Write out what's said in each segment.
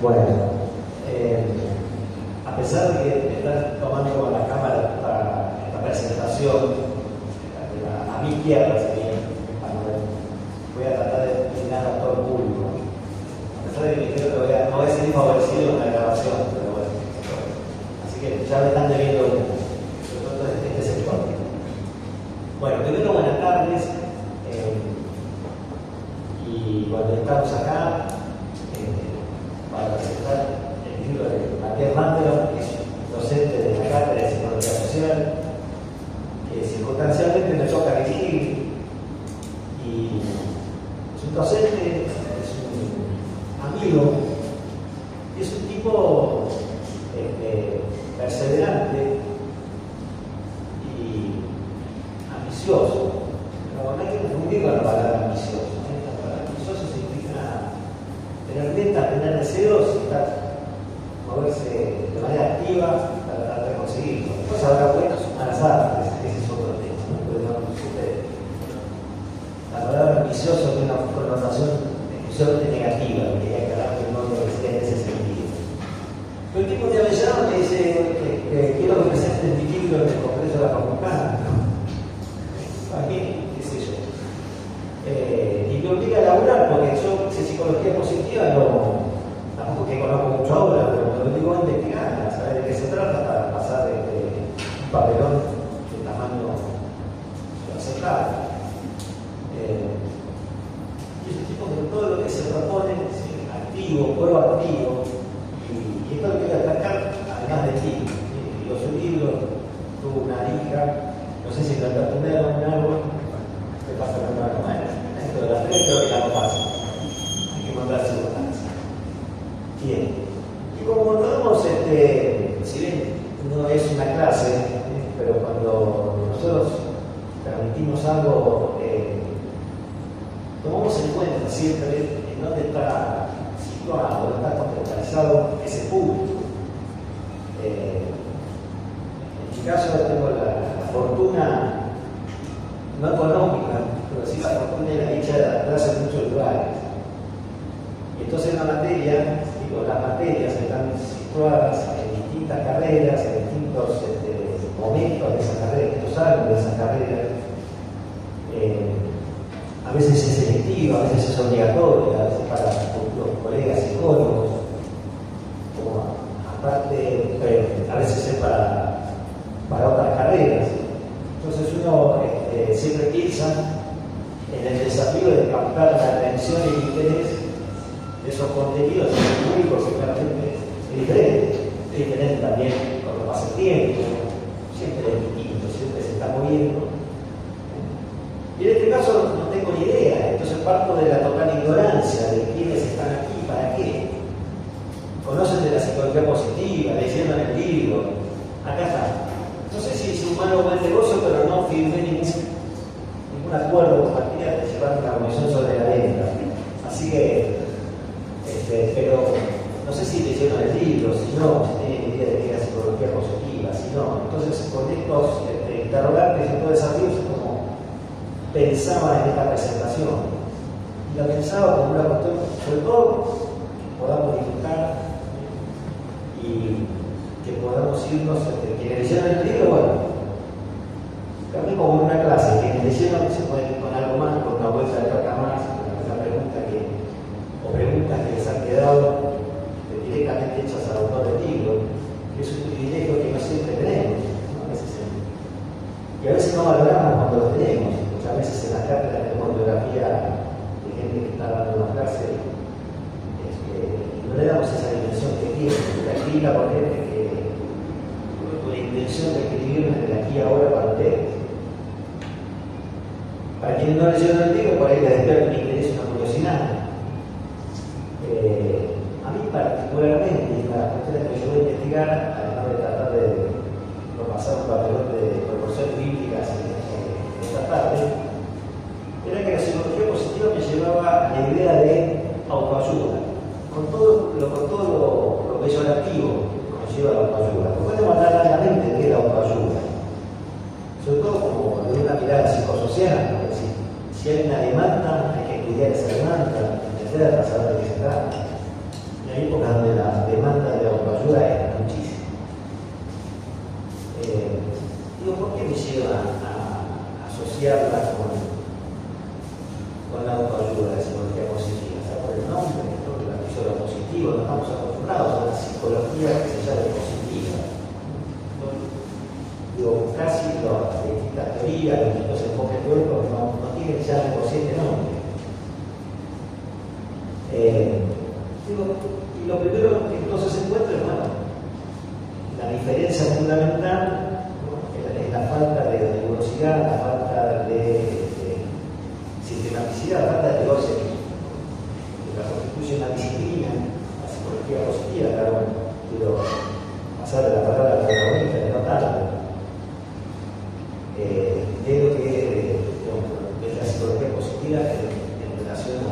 Bueno, a pesar de que están tomando con la cámara esta presentación, a mi izquierda sería, voy a tratar de iluminar a todo el público. A pesar de que creo que no voy a ser favorecido en la grabación, pero bueno. Así que ya me están debiendo este sector. Bueno, primero buenas tardes. Y cuando estamos acá, para presentar el libro de Matías Mantero, que es docente de la Cátedra de Psicología Social, que circunstancialmente me toca elegir, y es un docente, es un amigo, es un tipo perseverante y ambicioso. No hay que confundir con la palabra ambicioso. La palabra ambicioso significa tener metas, tener deseos y moverse de manera activa para tratar de conseguirlo. Después habrá buenas o malas artes, ese es otro tema, ¿no? Pero digamos, la palabra ambicioso tiene una connotación exclusivamente negativa, que hay que hablar que no lo decía en ese sentido. Pero el tipo te llama y te dice que quiero que presentes mi libro en el Congreso de la Facultad, ¿no? ¿Para qué? ¿Qué sé yo? Y me obliga a laburar, porque yo hice psicología positiva, tampoco que conozco mucho ahora, pero me obligo a investigar, a saber de qué se trata para pasar de un papelón de tamaño aceptable. Y ese tipo de todo lo que se propone es activo, proactivo, y esto lo quiero destacar además de ti. Digo, su libro tuvo una hija, no sé si plantaste un árbol, te pasa con una hermana. Esto de las tres creo que ya no pasa. Hay que mandar circunstancias. Bien. Y como notamos, si bien no es una clase, pero cuando nosotros transmitimos algo, tomamos en cuenta siempre en dónde está situado, dónde está contextualizado ese público. En mi caso tengo la fortuna, no económica, pero sí la fortuna y la dicha de adaptarse en muchos lugares. Y entonces las materias están situadas en distintas carreras, en distintos momentos de esa carrera, distintos años de esa carrera. A veces es selectiva, a veces es obligatoria, a veces para los colegas psicólogos, como aparte, a veces es para otras carreras. Entonces uno siempre piensa en el desafío de captar la atención y el interés de esos contenidos públicos que claramente es diferente también cuando pasa el tiempo, siempre es distinto, siempre se está moviendo. Y en este caso no tengo ni idea, entonces parto de la total ignorancia de quiénes están aquí, para qué. Conocen de la psicología positiva, leyeron el libro, acá está. No sé si es un malo o buen negocio, pero no firmé ningún acuerdo con Matías de llevar una comisión sobre la venta. Así que, pero no sé si leyeron el libro, si no, si tienen idea de qué es la psicología positiva, si no. Entonces, con estos interrogantes y estos desafíos, es como pensaba en esta presentación. Y la pensaba como una cuestión, sobre todo, que podamos disfrutar y que podamos irnos, quienes leyeron el libro, bueno, también como en una clase, quienes leyeron se pueden ir con algo más, con una vuelta de toca más, una pregunta o preguntas que les han quedado directamente hechas al autor del libro, que es un privilegio que no siempre tenemos, ¿no? Y a veces no valoramos cuando lo tenemos. Muchas veces en las cátedras de fotografía de gente que está dando una clase, no le damos esa dimensión que tiene, porque aquí la ponente que con la intención de escribirme desde aquí ahora para ustedes. Para quienes no leyeron el libro, por ahí les despierta un interés y una curiosidad. A mí particularmente, las cuestiones que yo voy a investigar, además de tratar de repasar un papelón de proporciones bíblicas esta tarde, era que la psicología positiva me llevaba a la idea de autoayuda, con todo lo peyorativo que nos lleva a la autoayuda. Podemos hablar largamente de la autoayuda, sobre todo como de una mirada psicosocial, es decir, si hay una demanda, hay que estudiar esa demanda, entenderla, saber de qué se trata. Y hay épocas donde Y lo primero que entonces se encuentra es, bueno, la diferencia fundamental, ¿no? Es la falta de rigurosidad, la falta de sistematicidad, la falta de teoría, que la constituye una disciplina, la psicología positiva, claro, quiero pasar de la palabra a la protagonista, de no tarde, de lo que es la psicología positiva en relación a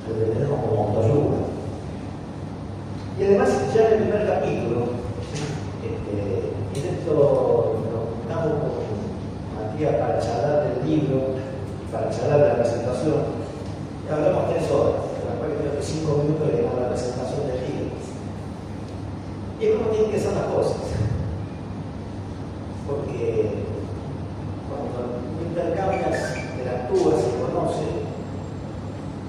lo que tenemos como autoayuda. Y además, ya en el primer capítulo, en esto nos juntamos con Matías para charlar del libro y para charlar de la presentación, y hablamos 3 horas, de las cuales creo que 5 minutos le damos la presentación del libro. Y es como tienen que ser las cosas, porque cuando intercambias, interactúas y conoces,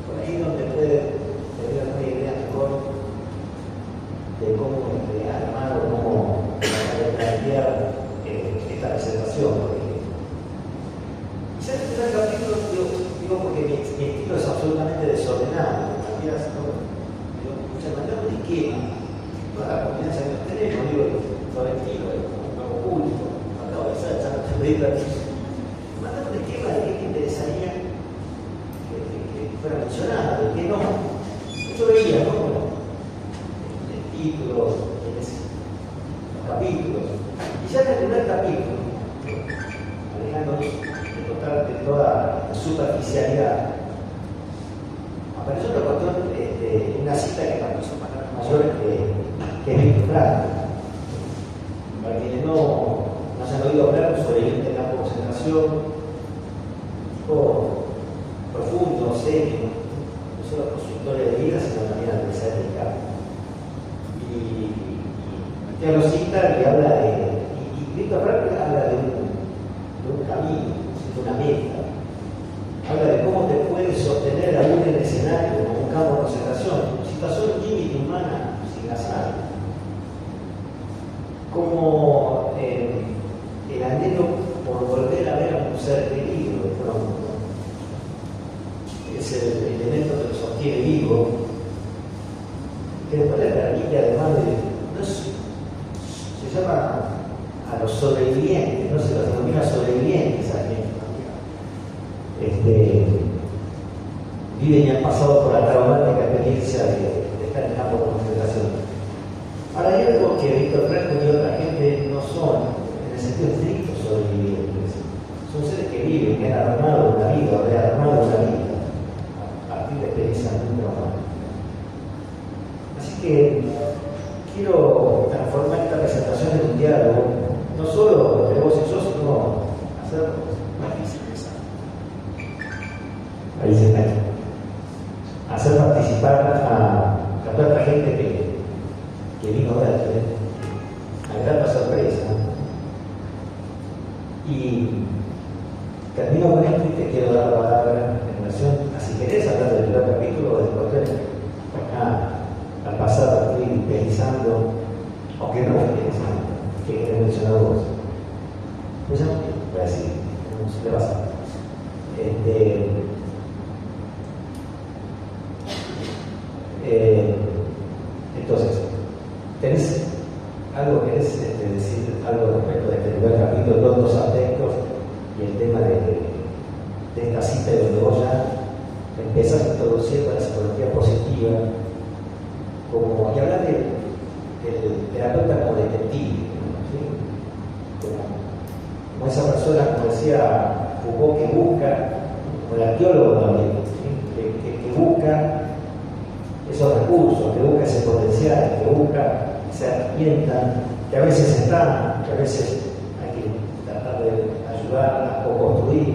por ahí es donde puede tener una idea mejor de cómo armar o cómo plantear esta presentación. Y ya en el primer capítulo digo porque mi estilo es absolutamente desordenado. Matías, mandame un esquema, toda la confianza que nos tenemos, digo, Florentino, un nuevo público, acabo de hacer, ya no te pedí permiso. Mandame un esquema de qué te interesaría que fuera mencionado, de qué no. Yo veía, ¿no? Bueno, títulos, los capítulos. Y ya en el primer capítulo, alejándonos de toda superficialidad, apareció una cuestión, una cita que para mí son palabras mayores que es Víctor Frank. Para quienes no se han oído hablar sobre el de la concentración, tipo profundo, serio, no solo por su historia de vida, sino también adversática. Y te lo cita y habla de. Y Víctor Frank habla de un camino, de una meta. Habla de cómo te puedes sostener aún en el escenario, como un campo de concentración, situación límite humana sin azar. Como el anhelo por volver a ver a un ser querido de pronto. Es el elemento que lo sostiene vivo. Que después le permite, además se llama a los sobrevivientes, no se los denomina sobrevivientes a quienes viven y han pasado por la traumática experiencia de estar en campo de concentración. Ahora hay algo que Víctor Frank y otra gente no son, en el sentido estricto, sobrevivientes. Son seres que viven, que han armado una vida, rearmado una vida a partir de experiencias muy traumáticas. Así que quiero transformar esta presentación en un diálogo, no solo de vos y yo, sino hacer participar. Ahí se está. Hacer participar a toda esta gente que vino a verte, a grata sorpresa. Y termino con esto y te quiero dar la palabra en relación a si querés hablar del primer capítulo o del hotel. Al pasado estoy pensando, o que no estoy pensando, que querés mencionar vos. Pues ya no voy a decir, no se te pasa. Entonces, ¿tenés algo que querés decir, algo respecto de este primer capítulo, todos los aspectos y el tema de esta cita donde vos ya empezás a introducir la psicología positiva? Y hablar del terapeuta como detective, ¿sí? como esa persona, como decía Foucault, que busca, como el arqueólogo también, ¿sí? que busca esos recursos, que busca ese potencial, que busca esa herramienta, que a veces está, que a veces hay que tratar de ayudarla o construir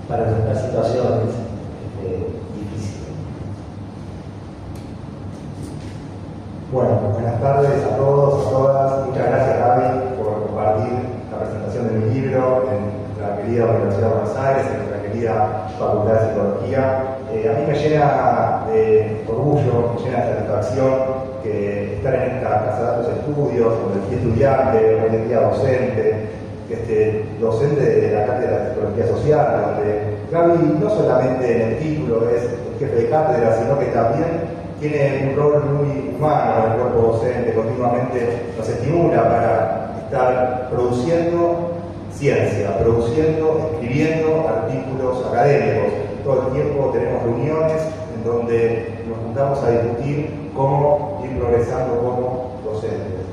para enfrentar situaciones difíciles. Bueno, buenas tardes a todos, a todas. Muchas gracias, Gaby, por compartir la presentación de mi libro en nuestra querida Universidad de Buenos Aires, en nuestra querida Facultad de Psicología. A mí me llena de orgullo, me llena de satisfacción que estar en esta casa de datos estudios, donde fui estudiante, hoy en día docente de la Cátedra de Psicología Social, donde Gaby no solamente en el título es el jefe de cátedra, sino que también tiene un rol muy humano en el cuerpo docente, continuamente nos estimula para estar produciendo ciencia, escribiendo artículos académicos. Todo el tiempo tenemos reuniones en donde nos juntamos a discutir cómo ir progresando como docentes.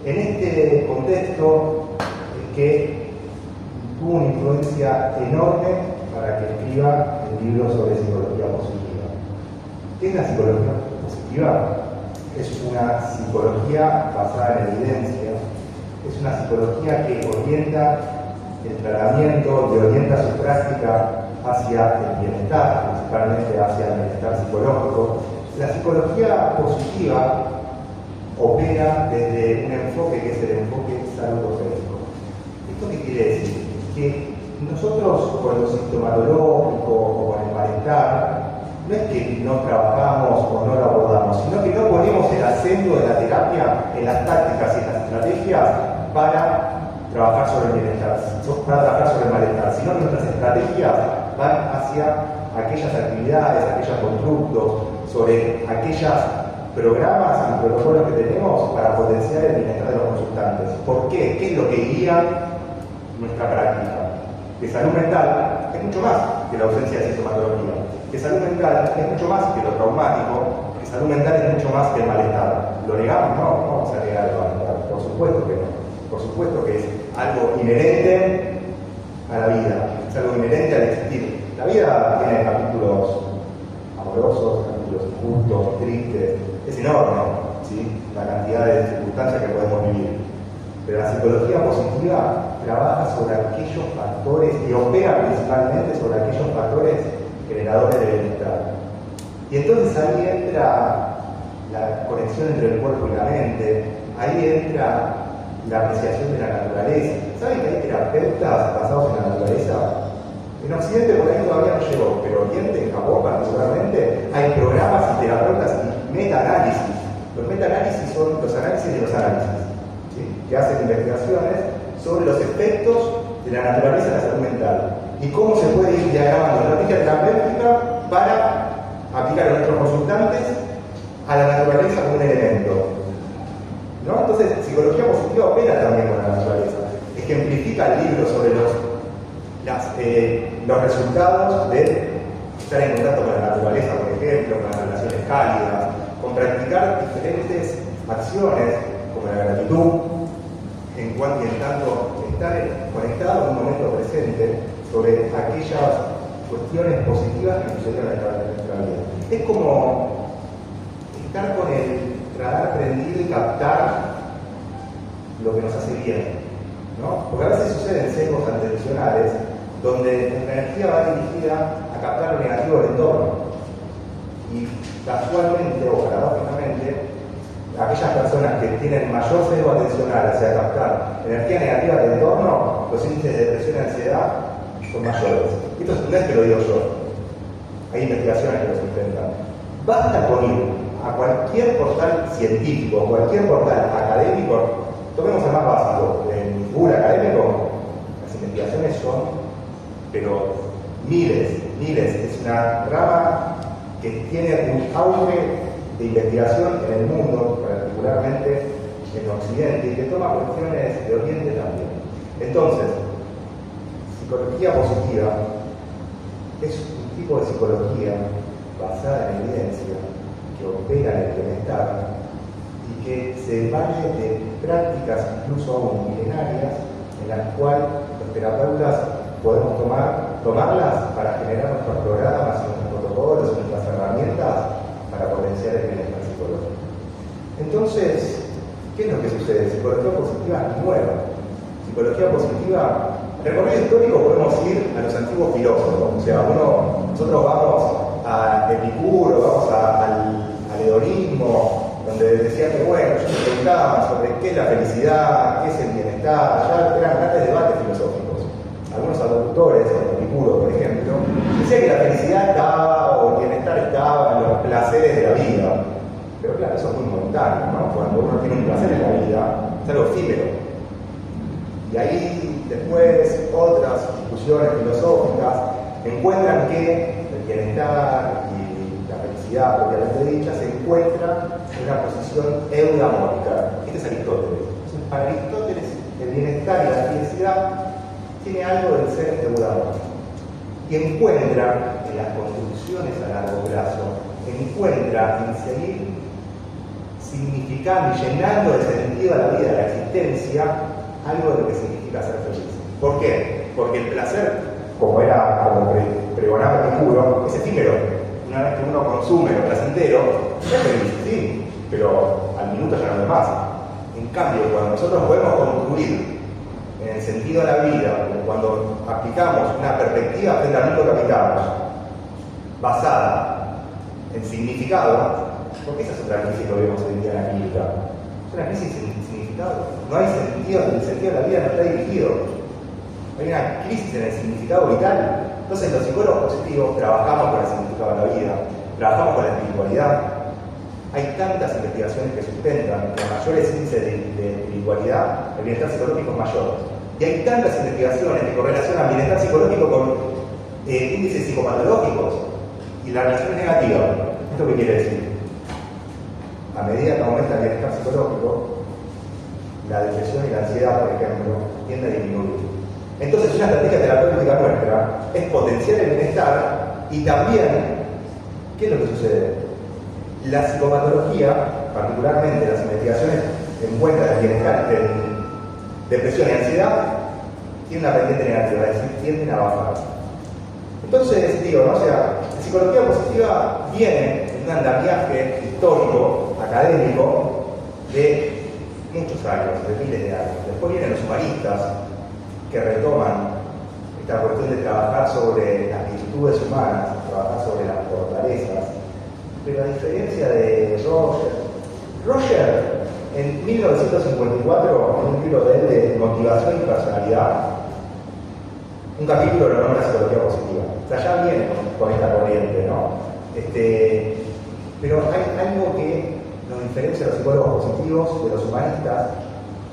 En este contexto es que tuvo una influencia enorme para que escriba el libro sobre psicología positiva. ¿Qué es la psicología positiva? Es una psicología basada en evidencia, es una psicología que orienta el tratamiento y orienta su práctica hacia el bienestar, principalmente hacia el bienestar psicológico. La psicología positiva opera desde un enfoque que es el enfoque saludocéntrico. ¿Esto qué quiere decir? Que nosotros con lo sintomatológico o con el malestar, no es que no trabajamos o no lo abordamos, sino que no ponemos el acento de la terapia en las tácticas y en las estrategias para trabajar sobre el bienestar, para trabajar sobre el malestar, sino que nuestras estrategias van hacia aquellas actividades, aquellos constructos, sobre aquellos programas y protocolos que tenemos para potenciar el bienestar de los consultantes. ¿Por qué? ¿Qué es lo que guía nuestra práctica? Que salud mental es mucho más que la ausencia de sintomatología. Que salud mental es mucho más que lo traumático. Que salud mental es mucho más que el malestar. ¿Lo negamos? No, no vamos a negar el malestar. Por supuesto que no. Por supuesto que es algo inherente a la vida. Es algo inherente al existir. La vida tiene capítulos amorosos, capítulos injustos, tristes. Es enorme, ¿sí?, la cantidad de circunstancias que podemos vivir. Pero la psicología positiva trabaja sobre aquellos factores y opera principalmente sobre aquellos factores generadores de bienestar. Y entonces ahí entra la conexión entre el cuerpo y la mente, ahí entra la apreciación de la naturaleza. ¿Saben que hay terapeutas basados en la naturaleza? En Occidente por ahí todavía no llegó, pero en Oriente, en Japón particularmente, hay programas y terapeutas y meta-análisis. Los meta-análisis son los análisis de los análisis, ¿sí?, que hacen investigaciones sobre los efectos de la naturaleza en la salud mental y cómo se puede ir diagramando la estrategia terapéutica para aplicar a nuestros consultantes a la naturaleza como un elemento, ¿no? Entonces, psicología positiva opera también con la naturaleza, ejemplifica el libro sobre los resultados de estar en contacto con la naturaleza, por ejemplo, con las relaciones cálidas, con practicar diferentes acciones como la gratitud, en cuanto y en tanto estar conectado en un momento presente sobre aquellas cuestiones positivas que sucedieron en nuestra vida. Es como estar con el radar prendido y captar lo que nos hace bien, ¿no? Porque a veces suceden sesgos atencionales donde la energía va dirigida a captar lo negativo del entorno y casualmente o paradójicamente aquellas personas que tienen mayor sesgo atencional hacia captar energía negativa del entorno, los índices de depresión y ansiedad son mayores. Esto no es que lo digo yo, hay investigaciones que lo sustentan. Basta con ir a cualquier portal científico, cualquier portal académico, tomemos el más básico, en Google académico, las investigaciones son, pero miles, es una rama que tiene un auge de investigación en el mundo, particularmente en Occidente, y que toma cuestiones de Oriente también. Entonces, psicología positiva es un tipo de psicología basada en evidencia, que opera en el bienestar y que se vale de prácticas incluso aún milenarias en las cuales los terapeutas podemos tomarlas para generar nuestros programas, nuestros protocolos, nuestras herramientas para potenciar el bienestar psicológico. Entonces, ¿qué es lo que sucede? Psicología positiva es nueva. Psicología positiva, en el recorrido histórico podemos ir a los antiguos filósofos, o sea, nosotros vamos a Epicuro, vamos al hedonismo, donde decían que bueno, ellos se preguntaban sobre qué es la felicidad, qué es el bienestar, ya eran grandes debates filosóficos. Algunos autores, Epicuro por ejemplo, decían que la felicidad estaba, o el bienestar estaba en los placeres de la vida. Pero claro, eso es muy momentáneo, ¿no? Cuando uno tiene un placer en la vida, es algo efímero. Y ahí después otras discusiones filosóficas encuentran que el bienestar y la felicidad propiamente dicha se encuentra en una posición eudamónica. Este es Aristóteles. Entonces, para Aristóteles, el bienestar y la felicidad tiene algo del ser eudamónico. Y encuentra en las construcciones a largo plazo, encuentra en seguir significando y llenando de sentido a la vida, a la existencia, algo de lo que significa ser feliz. ¿Por qué? Porque el placer, como pregonaba Epicuro, es efímero. Una vez que uno consume lo placentero, es feliz, sí, pero al minuto ya no es más. En cambio, cuando nosotros podemos concluir en el sentido de la vida, cuando aplicamos una perspectiva frente al mundo que habitamos, basada en significado, porque esa es otra crisis que vemos hoy en día en la química. Es una crisis sin significado. No hay sentido, el sentido de la vida no está dirigido. Hay una crisis en el significado vital. Entonces los psicólogos positivos trabajamos con el significado de la vida, trabajamos con la espiritualidad. Hay tantas investigaciones que sustentan que a mayores índices de espiritualidad, el bienestar psicológico es mayor. Y hay tantas investigaciones que correlacionan bienestar psicológico con índices psicopatológicos, y la relación es negativa. ¿Esto qué quiere decir? A medida que aumenta el bienestar psicológico, la depresión y la ansiedad, por ejemplo, tienden a disminuir. Entonces, una estrategia terapéutica nuestra es potenciar el bienestar y también, ¿qué es lo que sucede? La psicopatología, particularmente las investigaciones envueltas en bienestar, en depresión y ansiedad, tienen una pendiente negativa, es decir, tienden a bajar. Entonces, digo, ¿no? O sea, la psicología positiva viene en un andamiaje histórico, académico, de muchos años, de miles de años. Después vienen los humanistas, que retoman esta cuestión de trabajar sobre las virtudes humanas, trabajar sobre las fortalezas. Pero a diferencia de Roger, en 1954, en un libro de él de Motivación y Personalidad, un capítulo lo nombra psicología positiva. O sea, ya viene con esta corriente, ¿no? Pero hay algo que nos diferencia a los psicólogos positivos de los humanistas,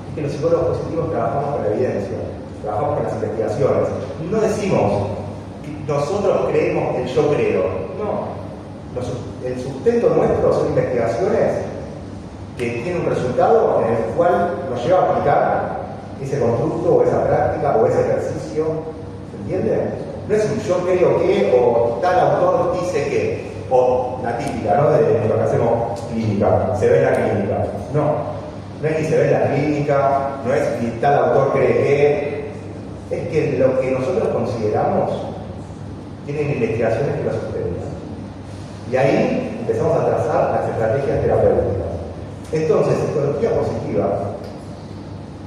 es que los psicólogos positivos trabajamos con la evidencia, trabajamos con las investigaciones. No decimos que nosotros creemos el yo creo, no. El sustento nuestro son investigaciones que tienen un resultado en el cual nos lleva a aplicar ese constructo o esa práctica o ese ejercicio. ¿Se entiende? No es un yo creo que o tal autor dice que, o la típica, ¿no? De lo que hacemos clínica, se ve en la clínica. No es ni se ve en la clínica, no es ni tal autor cree que, es que lo que nosotros consideramos tienen investigaciones que lo sustentan. Y ahí empezamos a trazar las estrategias terapéuticas. Entonces, psicología positiva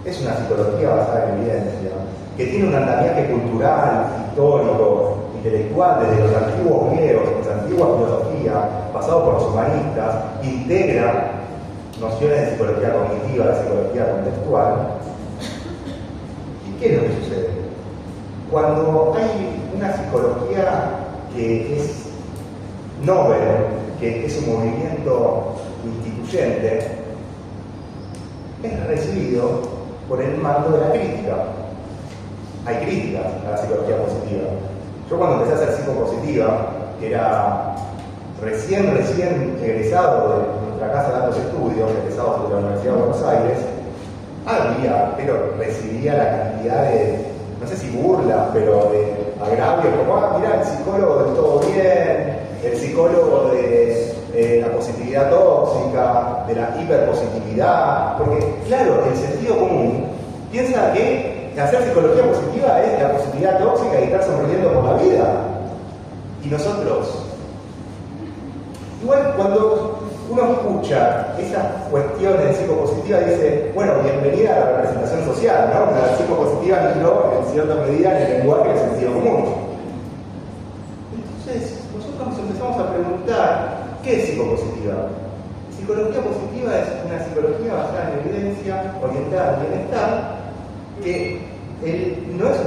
es una psicología basada en evidencia, que tiene un andamiaje cultural, histórico, intelectual, desde los antiguos griegos, las antiguas filosofías, pasado por los humanistas, integra nociones de psicología cognitiva, de psicología contextual. ¿Y qué es lo que sucede? Cuando hay una psicología que es noble, que es un movimiento instituyente, es recibido por el mando de la crítica. Hay críticas a la psicología positiva. Yo cuando empecé a hacer psicopositiva, que era recién egresado de nuestra casa de altos estudios, egresado de la Universidad de Buenos Aires, pero recibía la cantidad de, no sé si burlas, pero de agravios, como, mirá, el psicólogo del todo bien, el psicólogo de la positividad tóxica, de la hiperpositividad, porque, claro, el sentido común piensa que hacer psicología positiva es la positividad tóxica y estar sonriendo por la vida. Y nosotros, igual cuando uno escucha esas cuestiones de psicopositiva, dice, bueno, bienvenida a la representación social, ¿no? La psicopositiva entró en cierta medida en el lenguaje del sentido común. Entonces, nosotros nos empezamos a preguntar, ¿qué es psicopositiva? Psicología positiva es una psicología basada en evidencia, orientada al bienestar, que no es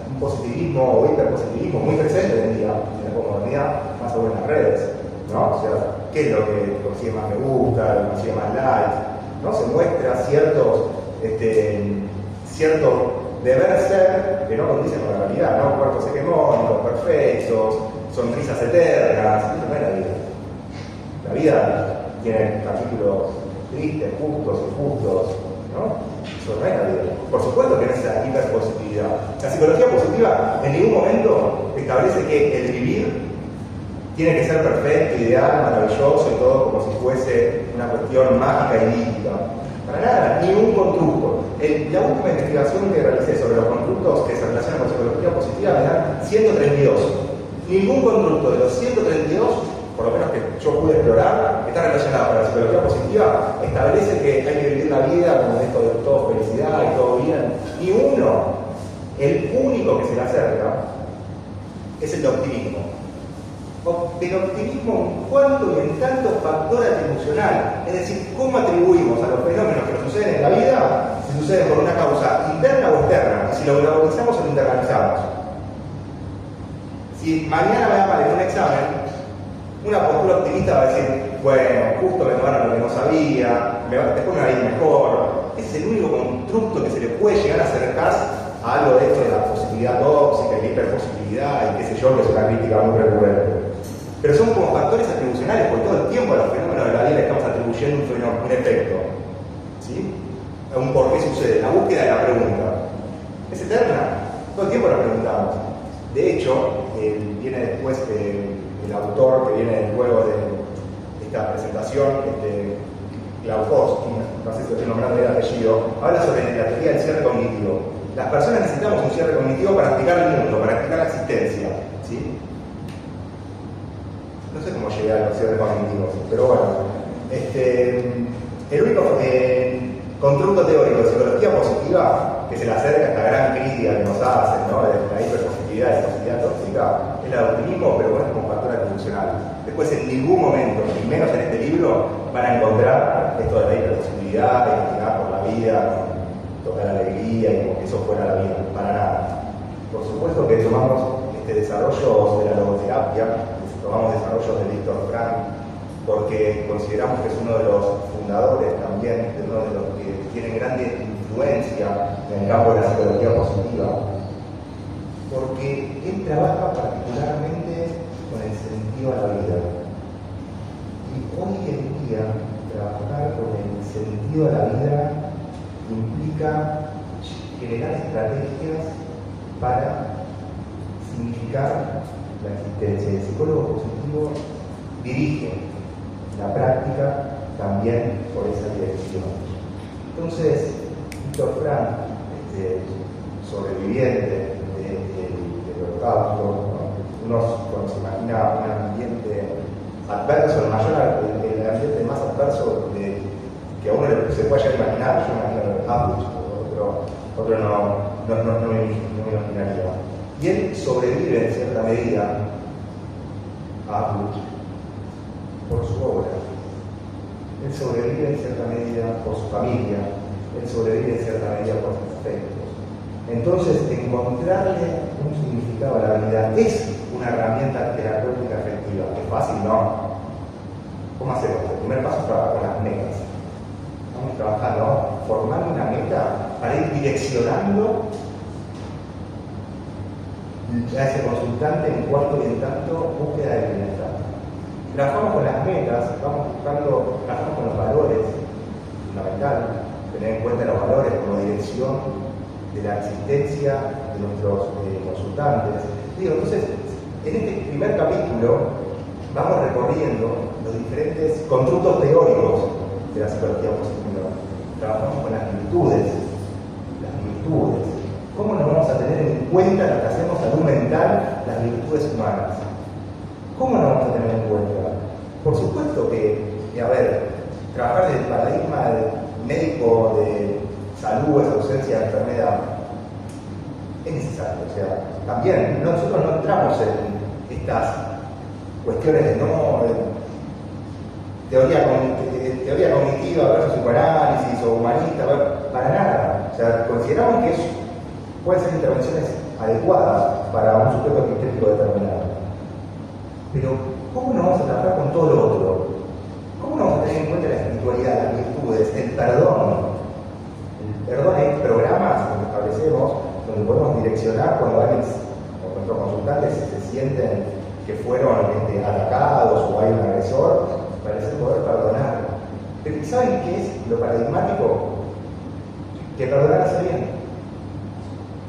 un positivismo o hiperpositivismo muy presente hoy en día en la comunidad, más sobre las redes, ¿no? O sea, ¿qué es lo que consigue más me gusta, lo que consigue más likes? ¿No? Se muestra cierto deber ser que no condice con la realidad, ¿no? Cuerpos hegemónicos, perfectos, sonrisas eternas. Eso no es la vida. La vida tiene capítulos tristes, justos, injustos, ¿no? Eso no es la vida. Por supuesto que no es la hiperpositividad. La psicología positiva en ningún momento establece que el vivir tiene que ser perfecto, ideal, maravilloso y todo como si fuese una cuestión mágica y líquida. Para nada, ni un constructo. La última investigación que realicé sobre los constructos que se relacionan con psicología positiva me dan 132. Ningún constructo de los 132, por lo menos que yo pude explorar, está relacionado con la psicología positiva, establece que hay que vivir la vida como esto de todo felicidad y todo bien. Ni uno, el único que se le acerca, es el de optimismo. Del optimismo en cuanto y en tanto factor atribucional, es decir, cómo atribuimos a los fenómenos que nos suceden en la vida, si suceden por una causa interna o externa, y si lo globalizamos o lo internalizamos. Si mañana me va mal en un examen, una postura optimista va a decir, bueno, justo me tomaron lo que no sabía, después me va a ir mejor. Ese es el único constructo que se le puede llegar a acercar a algo de esto de la positividad tóxica y la hiperpositividad y qué sé yo, que es una crítica muy recurrente. Pero son como factores atribucionales, porque todo el tiempo a los fenómenos de la vida le estamos atribuyendo un efecto. ¿Sí? Un por qué sucede, la búsqueda de la pregunta. ¿Es eterna? Todo el tiempo la preguntamos. De hecho, viene después el autor que viene luego de esta presentación, Glaucowski, no sé si estoy nombrando el apellido, habla sobre la teoría del cierre cognitivo. Las personas necesitamos un cierre cognitivo para explicar el mundo, para explicar la existencia. ¿Sí? No sé cómo llegué a los cierres cognitivos, pero bueno. El único constructo teórico de psicología positiva que se le acerca a esta gran crítica que nos hacen, ¿no? De la hiperpositividad y la positividad tóxica, es la de optimismo, pero bueno, es como factor atribucional. Después, en ningún momento, ni menos en este libro, van a encontrar esto de la hiperpositividad, de imaginar por la vida, tocar alegría y como que eso fuera la vida, para nada. Por supuesto que tomamos desarrollos de la logoterapia, tomamos desarrollos de Viktor Frankl, porque consideramos que es uno de los fundadores también, de uno de los que tienen grande influencia en el campo de la psicología positiva, porque él trabaja particularmente con el sentido a la vida. Y hoy en día, trabajar con el sentido a la vida implica generar estrategias para significar la existencia. El psicólogo positivo dirige la práctica también por esa dirección. Entonces, Viktor Frankl, sobreviviente del Holocausto, uno cuando se imagina un ambiente adverso, el ambiente más adverso que a uno se pueda llegar a imaginar, yo imagino Auschwitz, otro no me imaginaría. Y él sobrevive en cierta medida a Auschwitz por su obra. Él sobrevive en cierta medida por su familia. Él sobrevive en cierta medida por sus afectos. Entonces, encontrarle un significado a la vida es una herramienta terapéutica efectiva. ¿Es fácil? No. ¿Cómo hacemos? El primer paso es trabajar con las metas. Vamos trabajando, formando una meta para ir direccionando a ese consultante en cuanto y en tanto búsqueda de bienestar. Trabajamos con las metas, trabajamos con los valores, fundamental, tener en cuenta los valores como dirección de la existencia de nuestros consultantes. Entonces, en este primer capítulo vamos recorriendo los diferentes constructos teóricos de la psicología positiva. Trabajamos con las virtudes. ¿Cómo no vamos a tener en cuenta lo que hacemos salud mental, las virtudes humanas? ¿Cómo no vamos a tener en cuenta? Por supuesto que trabajar desde el paradigma médico de salud, es ausencia de enfermedad, es necesario. O sea, también nosotros no entramos en estas cuestiones de teoría cognitiva versus psicoanálisis o humanista, para nada. O sea, consideramos que pueden ser intervenciones adecuadas para un sujeto estético determinado. Pero, ¿cómo no vamos a trabajar con todo lo otro? ¿Cómo no vamos a tener en cuenta la espiritualidad, las virtudes, el perdón? El perdón es programas que establecemos donde podemos direccionar cuando alguien o nuestros consultantes se sienten que fueron atacados o hay un agresor, para ese poder perdonar. Pero ¿saben qué es lo paradigmático? Que perdonar hace bien.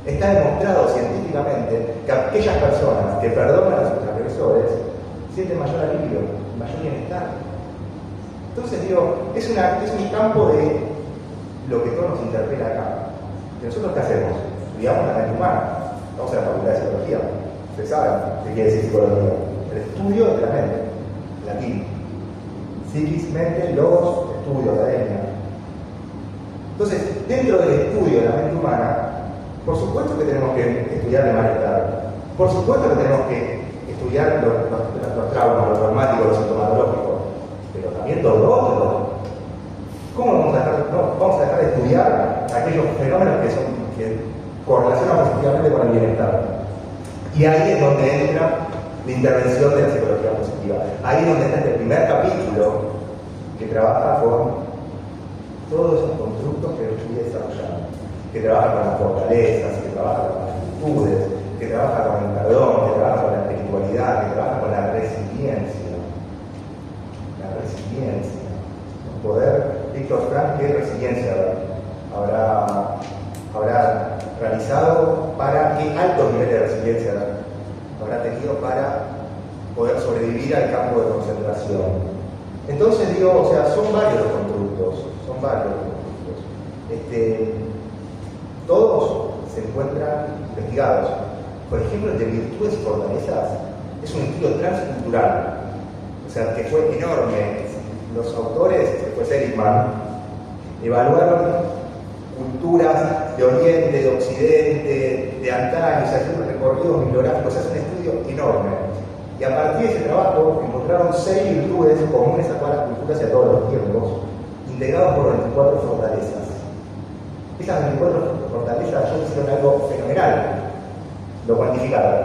Está demostrado científicamente que aquellas personas que perdonan a sus agresores sienten mayor alivio, mayor bienestar. Entonces digo, es un campo de lo que todo nos interpela acá. ¿Y nosotros qué hacemos? Estudiamos la mente humana. Vamos a la facultad de psicología. Ustedes saben qué quiere decir psicología. El estudio de la mente. Latín. Psiquis, mente, logos, estudio, academia. Entonces, dentro del estudio de la mente humana, por supuesto que tenemos que estudiar el malestar. Por supuesto que tenemos que estudiar los traumas, los traumáticos, los sintomatológicos. Pero también todo lo otro. ¿Cómo vamos a dejar de estudiar aquellos fenómenos que correlacionan positivamente con el bienestar? Y ahí es donde entra la intervención de la psicología positiva. Ahí es donde está este primer capítulo que trabaja con todos esos constructos que yo estoy desarrollando, que trabaja con las fortalezas, que trabaja con las virtudes, que trabaja con el perdón, que trabaja con la espiritualidad, que trabaja con la resiliencia. La resiliencia. El poder. Víctor Frank, ¿qué resiliencia habrá realizado para qué altos niveles de resiliencia habrá tenido para poder sobrevivir al campo de concentración? Entonces digo, o sea, son varios los constructos. Todos se encuentran investigados. Por ejemplo, el de virtudes y fortalezas es un estudio transcultural, o sea, que fue enorme. Los autores, que fue Seligman, evaluaron culturas de Oriente, de Occidente, de antaño, o sea, hicieron recorridos bibliográficos, es un estudio enorme. Y a partir de ese trabajo encontraron 6 virtudes comunes a todas las culturas y a todos los tiempos, integrados por 24 fortalezas. Esas 24 fortalezas ellos hicieron algo fenomenal. Lo cuantificaron.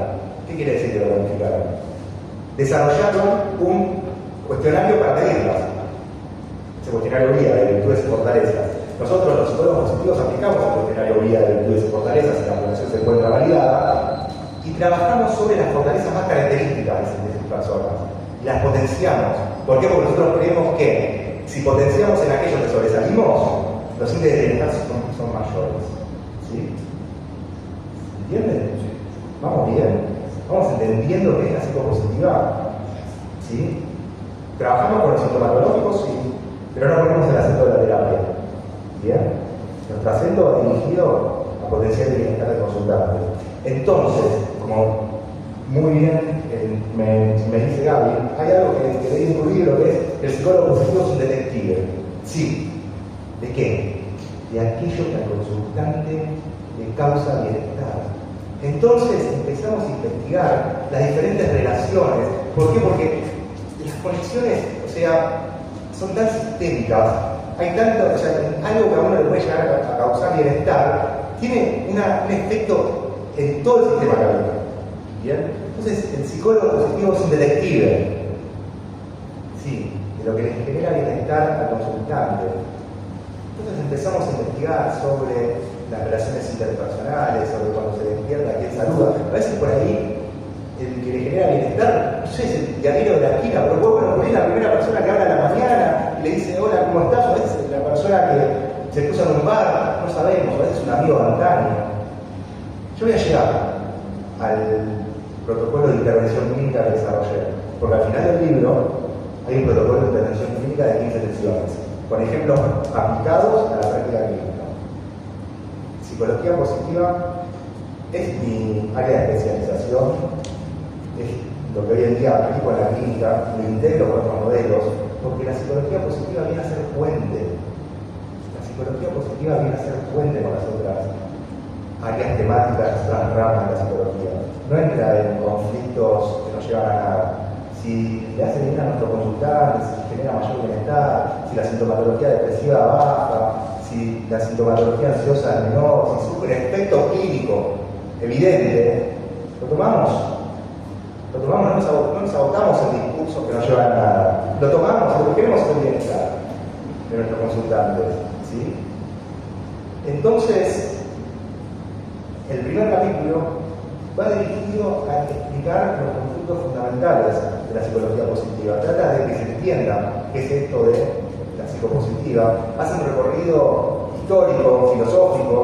¿Qué quiere decir que lo cuantificaron? Desarrollaron un cuestionario para medirlas. Ese cuestionario guía de virtudes y fortalezas. Nosotros, los psicólogos positivos, aplicamos el cuestionario guía de virtudes y fortalezas y la población se encuentra validada y trabajamos sobre las fortalezas más características de esas personas y las potenciamos. ¿Por qué? Porque nosotros creemos que si potenciamos en aquellos que sobresalimos, los índices de bienestar son mayores. ¿Sí? ¿Entienden? Sí. Vamos bien. Vamos entendiendo que es la psicopositiva. ¿Sí? Trabajamos con los sintomatológicos, sí, pero no ponemos el acento de la terapia. ¿Bien? Nuestro acento va dirigido a potenciar el bienestar del consultante. Entonces, como muy bien me dice Gaby, hay algo que leí en tu libro que es el psicólogo positivo es un detective. Sí. ¿De qué? De aquello que al consultante le causa bienestar. Entonces empezamos a investigar las diferentes relaciones. ¿Por qué? Porque las conexiones, o sea, son tan sistémicas, hay tanto, o sea, algo que a uno le puede llegar a causar bienestar, tiene un efecto en todo el sistema causal. ¿Bien? Entonces, el psicólogo positivo es un detective, sí, de lo que le genera bienestar al consultante. Entonces empezamos a investigar sobre las relaciones interpersonales, sobre cuando se despierta, quién saluda. A veces por ahí el que le genera bienestar, no sé, es el diario de la esquina, pero bueno, por ahí la primera persona que habla a la mañana y le dice hola, ¿cómo estás? O a veces la persona que se cruza en un bar, no sabemos, a veces es un amigo de antaño. Yo voy a llegar al protocolo de intervención clínica que desarrollé, porque al final del libro hay un protocolo de intervención clínica de 15 sesiones, con ejemplos aplicados a la práctica clínica. Psicología positiva es mi área de especialización, es lo que hoy en día aplico en la clínica, lo integro con otros modelos, porque la psicología positiva viene a ser puente. La psicología positiva viene a ser puente con las otras áreas temáticas, las ramas de la psicología. No entra en conflictos que no llevan a nada. Si le hace bien a nuestro consultante, si genera mayor bienestar, si la sintomatología depresiva baja, si la sintomatología ansiosa es menor, si sufre efecto clínico evidente, lo tomamos, no nos agotamos en discursos que no llevan a nada. Lo tomamos, lo que queremos es el bienestar de nuestros consultantes. ¿Sí? Entonces, El primer capítulo va dirigido a explicar los conceptos fundamentales de la psicología positiva. Trata de que se entienda qué es esto de la psicopositiva. Hace un recorrido histórico, filosófico,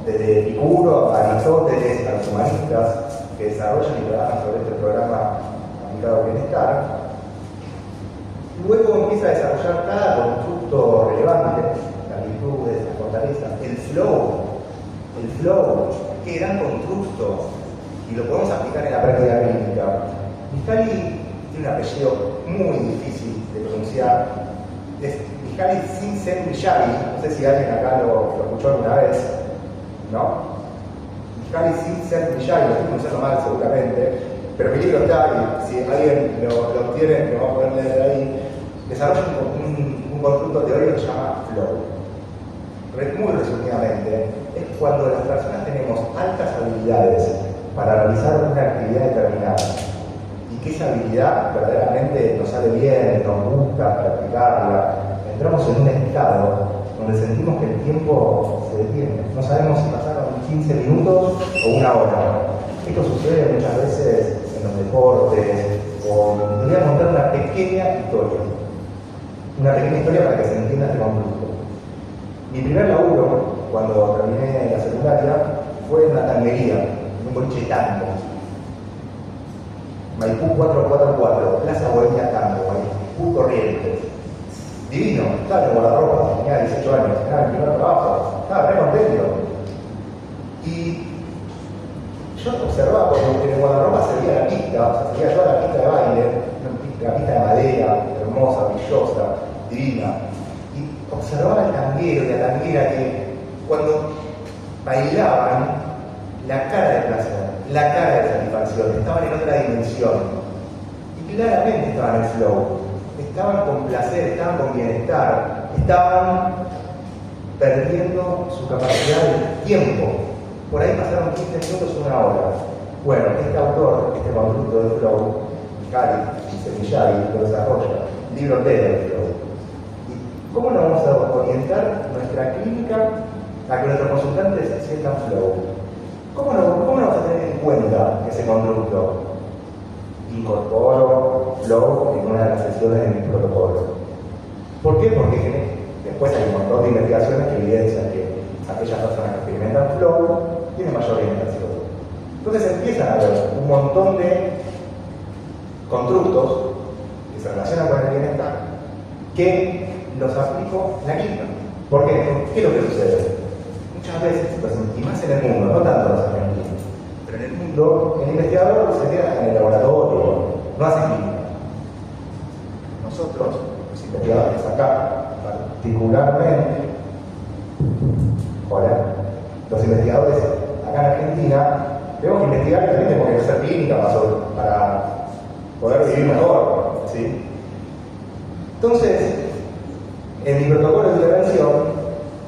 desde Epicuro a Aristóteles, a los humanistas que desarrollan y trabajan sobre este programa aplicado al bienestar. Luego empieza a desarrollar cada constructo relevante, las virtudes, las fortalezas, el flow, qué gran constructo, y lo podemos aplicar en la práctica clínica. Mihaly tiene un apellido muy difícil de pronunciar, es Mihaly Csikszentmihalyi, no sé si alguien acá lo escuchó alguna vez, ¿no? Mihaly Csikszentmihalyi, lo estoy pronunciando mal seguramente, pero mi libro está ahí, si alguien lo tiene, lo va a poder leer ahí. Desarrolla un constructo teórico que se llama flow. Muy resumidamente, es cuando las personas tenemos altas habilidades para realizar una actividad determinada y que esa habilidad verdaderamente nos sale bien, nos gusta practicarla, entramos en un estado donde sentimos que el tiempo se detiene. No sabemos si pasaron 15 minutos o una hora. Esto sucede muchas veces en los deportes, o les voy a contar una pequeña historia para que se entienda este concepto. Mi primer laburo, cuando terminé la secundaria, fue en una tanguería, en un boliche tango. Maipú 444, Plaza Bohemia Tango, Maipú Corrientes. Divino, estaba en guardarropa, tenía 18 años, era mi primer trabajo, estaba re contento. Y yo observaba como en el guardarropa se veía la pista, se veía toda la pista de baile, una pista de madera, hermosa, brillosa, divina. Y observaba al tanguero y la tanguera que cuando bailaban, la cara de placer, la cara de satisfacción, estaban en otra dimensión. Y claramente estaban en flow, estaban con placer, estaban con bienestar, estaban perdiendo su capacidad de tiempo. Por ahí pasaron 15 minutos o una hora. Bueno, este autor, este constructo de flow, Mihaly Csikszentmihalyi, lo desarrolla, libro entero de flow. ¿Y cómo nos vamos a orientar nuestra clínica a que nuestros consultantes sientan flow? ¿Cómo nos vamos a tener en cuenta ese constructo? Incorporo flow en una de las sesiones de mi protocolo. ¿Por qué? Porque después hay un montón de investigaciones que evidencian que aquellas personas que experimentan flow tienen mayor bienestar psicológico. Entonces empiezan a haber un montón de constructos que se relacionan con el bienestar que los aplico en la clínica. ¿Por qué? ¿Qué es lo que sucede? Muchas veces, y más en el mundo, no tanto los argentinos, pero en el mundo, el investigador se queda en el laboratorio, no hace clínica. Nosotros, los investigadores acá, particularmente, los investigadores acá en Argentina, tenemos que investigar y también tenemos que hacer clínica para poder vivir mejor, ¿sí? Entonces, en mi protocolo de intervención,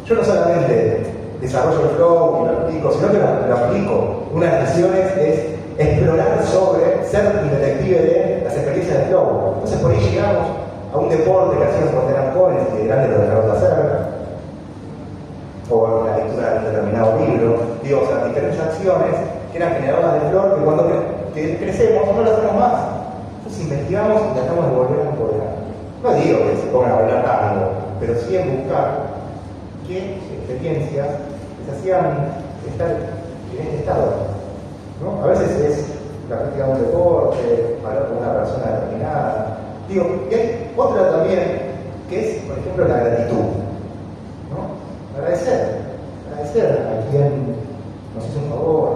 yo no solamente desarrollo el flow y lo aplico, sino que lo aplico. Una de las sesiones es explorar sobre ser un detective de las experiencias de flow. Entonces, por ahí llegamos a un deporte que hacíamos cuando eran jóvenes y de grandes lo dejaron de hacer, o la lectura de un determinado libro, digo, o sea, diferentes acciones que eran generadoras de flor que cuando crecemos no las hacemos más. Entonces investigamos y tratamos de volver a empoderar. No digo que se pongan a bailar tango, pero sí en buscar qué experiencias les hacían estar en este estado, ¿no? A veces es la práctica de un deporte, hablar con una persona determinada. Digo, y hay otra también que es, por ejemplo, la gratitud, ¿no? Agradecer a quien nos hizo un favor,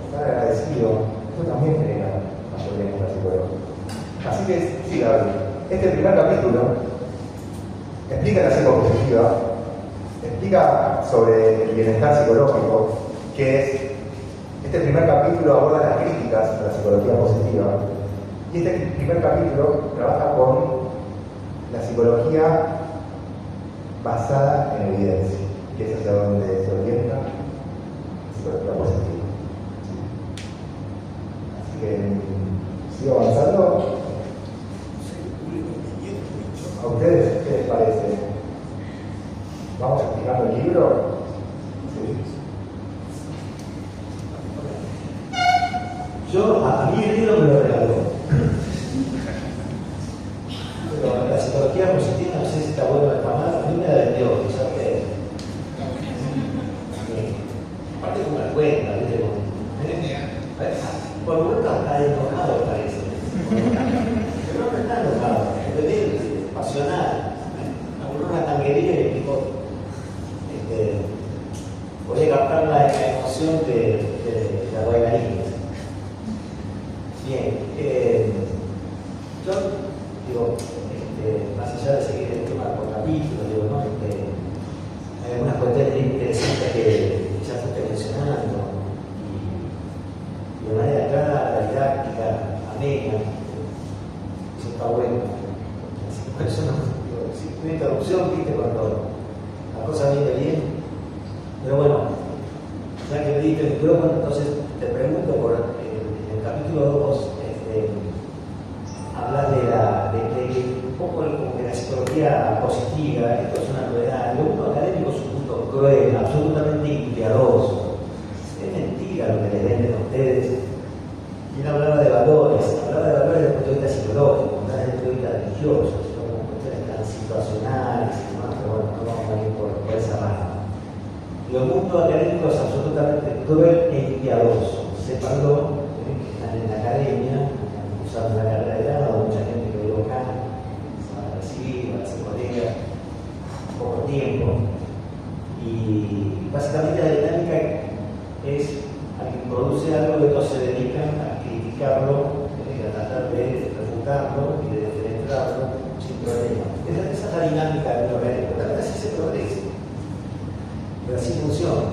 estar agradecido, eso también genera mayor bienestar psicológico. Así que, sí, Gabriel, este primer capítulo explica la psicopositiva, explica sobre el bienestar psicológico, que es, este primer capítulo aborda las críticas a la psicología positiva, y este primer capítulo trabaja con la psicología basada en evidencia, que es hacia donde se orienta la psicología positiva. Así que, ¿sigo avanzando? ¿A ustedes qué les parece? ¿Vamos explicando el libro? Sí. a mí el libro me lo regaló. Pero la psicología positiva, no sé si está bueno de famosa, a mí me la vendió, ¿sabes qué? Aparte como la cuenta, ¿viste? Por lo menos está enojado, parece. Pero no está enojado, es pasional. Una tanguería y el tipo podía captar la emoción de la bailarina. Bien, yo digo, más allá de seguir el tema por capítulo, digo, ¿no? Hay algunas cuestiones interesantes que ya fuiste mencionando y de manera clara, didáctica, amena, eso está bueno. Así que por eso no. Una interrupción, viste, cuando la cosa viene bien. Pero bueno, ya que me diste el micrófono, entonces te pregunto por en el capítulo 2, hablar de un poco como que la psicología positiva, esto es una novedad. Lo mundo académico es un mundo cruel, absolutamente impiadoso. Es mentira lo que le venden a ustedes. Y él hablaba de valores desde el punto de vista psicológico, no desde el punto de vista religioso. Situacionales y demás, pero bueno, no vamos a ir por esa rama. El mundo académico es absolutamente cruel e impiadoso. Sépanlo, que están en la academia, usando la carrera de grado, mucha gente que vive acá, se van a recibir, van a ser colegas, poco tiempo. Y básicamente la dinámica es a quien produce algo que todos se dedican a criticarlo, a tratar de refutarlo y de defenderlo sin problema. Esa es la dinámica de los organismos. También así se progresa. Pero así funciona.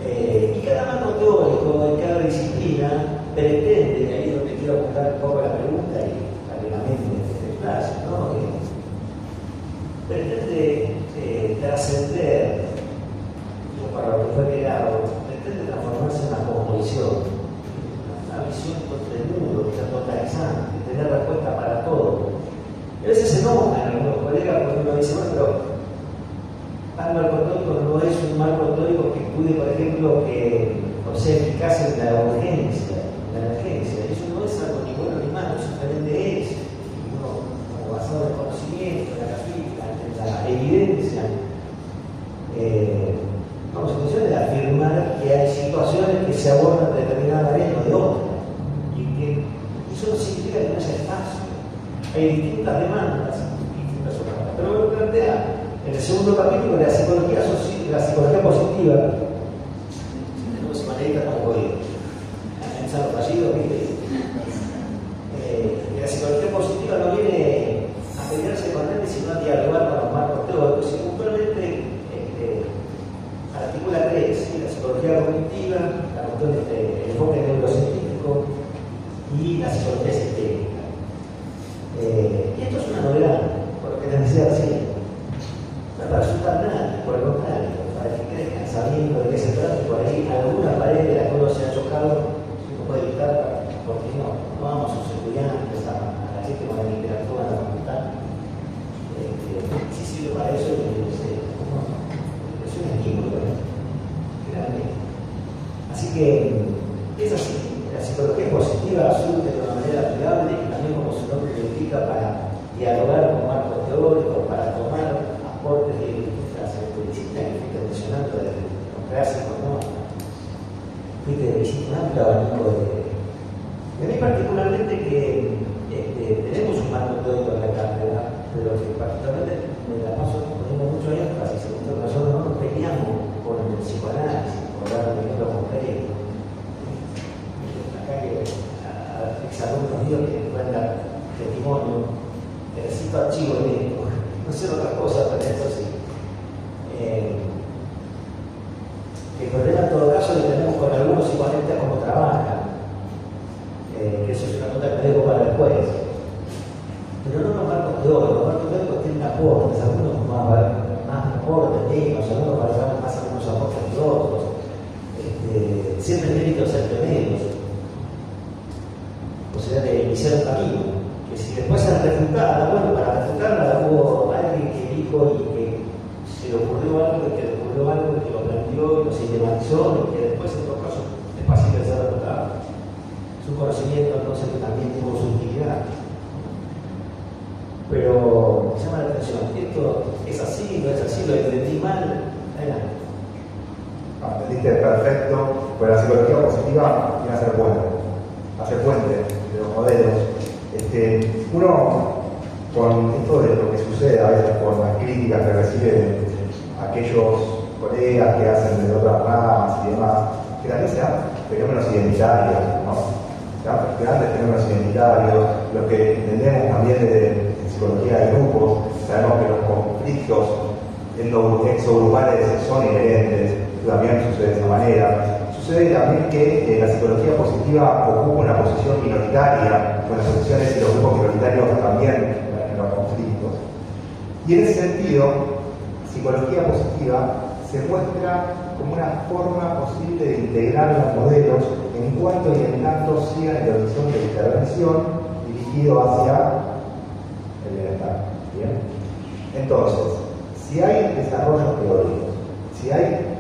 Y cada marco teórico, en cada disciplina, pretende, y ahí es donde quiero apuntar un poco la pregunta y rápidamente este espacio, ¿no? Pretende trascender, para lo que fue creado, pretende transformarse en una cosmovisión, una visión del mundo, totalizante, tener respuesta para todo. A veces se enojan algunos colegas porque uno dice, bueno, pero tal marco teórico no es un marco teórico que pude, por ejemplo, que sea eficaz en la urgencia, en la emergencia. Eso no es algo ni bueno ni malo, simplemente es. Y uno, como basado en el conocimiento, en la física, en la evidencia, estamos en función de afirmar que hay situaciones que se abordan de determinada manera o de otra. Y que eso no significa que no haya espacio. Hay distintas demandas, distintas demandas. Pero lo que plantea en el segundo capítulo de la psicología positiva, tenemos maneras como podido analizar los fallidos, ¿viste? La psicología positiva no viene a pelearse con nadie, sino a dialogar con los marcos teóricos. Y puntualmente articula tres: la psicología cognitiva, la cuestión del enfoque neurocientífico y la psicología sistémica. Y esto es una novedad, por lo que les decía recién. No es para asustar a nadie, por el contrario, para que crezcan sabiendo de qué se trata. Por ahí alguna pared de la que uno se ha chocado, uno puede evitar, porque no vamos a sus estudiantes, a la gente con la que interactúa en la facultad. Sí sirve para eso, es un estímulo, grande. Así que es así. La psicología positiva surge de una manera amigable y también, como su nombre lo indica, para dialogar con marcos teóricos, para tomar aportes de distintas disciplinas que fuiste mencionando, de los clásicos, ¿no? Fuiste de un amplio abanico de mí particularmente que tenemos un marco teórico en la cátedra, pero que particularmente me la paso poniendo mucho énfasis en esto. Nosotros no nos peleamos con el psicoanálisis, por dar un ejemplo concreto. Exalumnos míos que cuentan testimonio, necesito archivo de esto, no sé otras cosas, pero esto sí. El problema en todo caso lo tenemos con algunos psicoanalistas como trabajan, que eso es una nota que dejo para después. Pero no los marcos teóricos tienen aportes, algunos más aportes, menos, algunos valoran más algunos aportes que otros. Siempre el mérito es el de menos. O sea, de iniciar un camino, que si después se refutada, bueno, para refutarla hubo alguien que dijo y que se le ocurrió algo, y que lo planteó y lo sistematizó, y que después en todo caso es fácil de ser refutado. pero me llama la atención. Esto es así, no es así, lo entendí mal. Adelante. Entendiste perfecto, pues la psicología positiva viene a ser puente de los modelos. Uno, con esto de lo que sucede a veces por las críticas que reciben aquellos colegas que hacen de otras ramas y demás, que también sean fenómenos identitarios, ¿no? Sean grandes fenómenos identitarios, los que entendemos también de psicología de grupos, sabemos que los conflictos exogrupales son inherentes, también sucede de esa manera. Sucede también que la psicología positiva ocupa una posición minoritaria, con las posiciones y los grupos minoritarios también en los conflictos. Y en ese sentido, psicología positiva se muestra como una forma posible de integrar los modelos en cuanto y en tanto sigan el horizonte de intervención dirigido hacia el bienestar. ¿Bien? Entonces, si hay desarrollos teóricos, si hay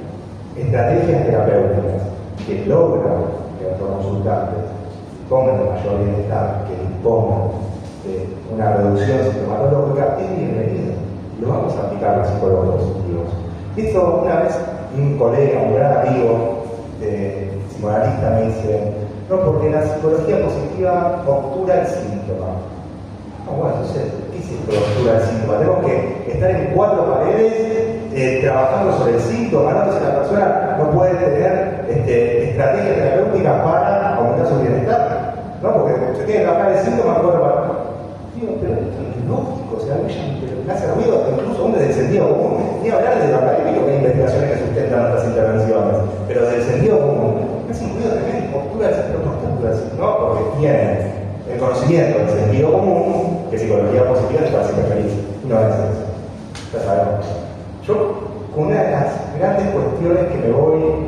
estrategias terapéuticas que logran que los consultantes pongan el mayor bienestar, que dispongan de una reducción sintomatológica, es bienvenido. Lo vamos a aplicar a los psicólogos positivos. Esto una vez un colega, un gran amigo psicoanalista me dice, no, porque la psicología positiva obtura el síntoma. Bueno, entonces, ¿qué es esto de obtura el síntoma? Tenemos que estar en 4 paredes trabajando sobre el síntoma, ¿no? Entonces la persona no puede tener estrategias terapéuticas para aumentar su bienestar, ¿no? Porque se tiene que trabajar el síntoma, digo, pero esto no es lógico, o sea, a mí me hace ruido incluso aún desde el sentido común. Ni hablar de lo académico, que hay investigaciones que sustentan nuestras intervenciones, pero del sentido común. Me hace un ruido tremendo, postura del síntoma, ¿no? Porque tiene el conocimiento del sentido común, que psicología positiva te hace feliz. No es eso. Ya sabemos. Yo, con una de las grandes cuestiones que me voy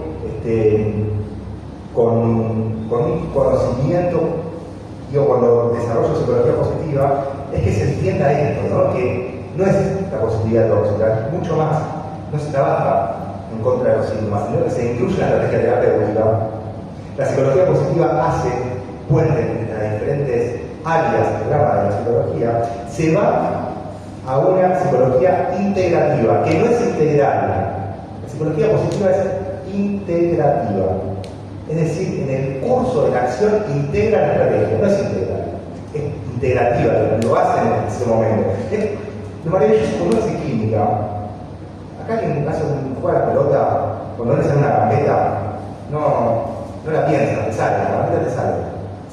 con un conocimiento, digo, cuando desarrollo psicología positiva, es que se entienda esto, ¿no? Que no es la positividad tóxica, es mucho más. No se trabaja en contra de los síntomas, sino que se incluye en la estrategia terapéutica. La psicología positiva hace puentes entre las diferentes áreas del programa de la psicología, se va a una psicología integrativa, que no es integral. La psicología positiva es integrativa. Es decir, en el curso de la acción integra la estrategia, no es integral, es integrativa, lo hacen en ese momento. Lo maravilloso cuando uno hace química, acá en caso de jugar a la pelota, cuando uno hace una gambeta, no la piensas, te sale, la gambeta te sale,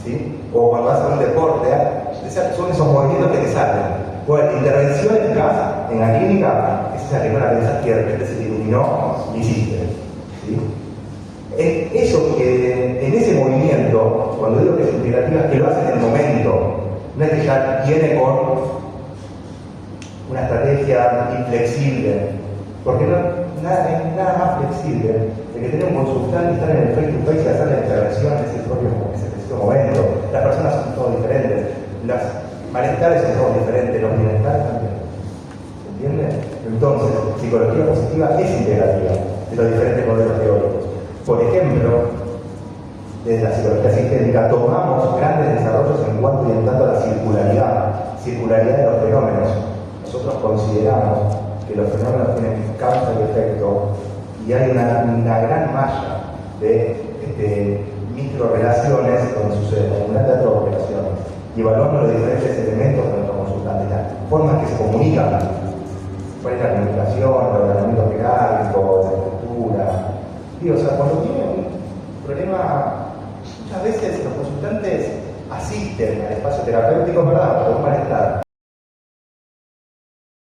¿sí? O cuando vas a un deporte, son esos movimientos que te salen. Bueno, la intervención eficaz en la clínica es esa que no la pensás, que de repente se te iluminó y hiciste, ¿sí? Es eso que en ese movimiento, cuando digo que es integrativa, es que lo hacen en el momento, no es que ya viene con una estrategia inflexible, porque nada es nada más flexible de que tener un consultante y estar en el face to face y hacer la intervención en ese preciso momento. Las personas son todas diferentes, los malestares son todos diferentes, los bienestares también. ¿Se entiende? Entonces, psicología positiva es integrativa de los diferentes modelos teóricos. Por ejemplo, desde la psicología sistémica tomamos grandes desarrollos en cuanto y en tanto a la circularidad de los fenómenos. Nosotros consideramos que los fenómenos tienen causa y efecto y hay una gran malla de microrelaciones donde sucede una teatro de operaciones y evaluamos los diferentes elementos de nuestros consultantes, las formas que se comunican, cuál es la comunicación, el ordenamiento jerárquico, la estructura. O sea, cuando tiene un problema, muchas veces los consultantes asisten al espacio terapéutico, ¿verdad?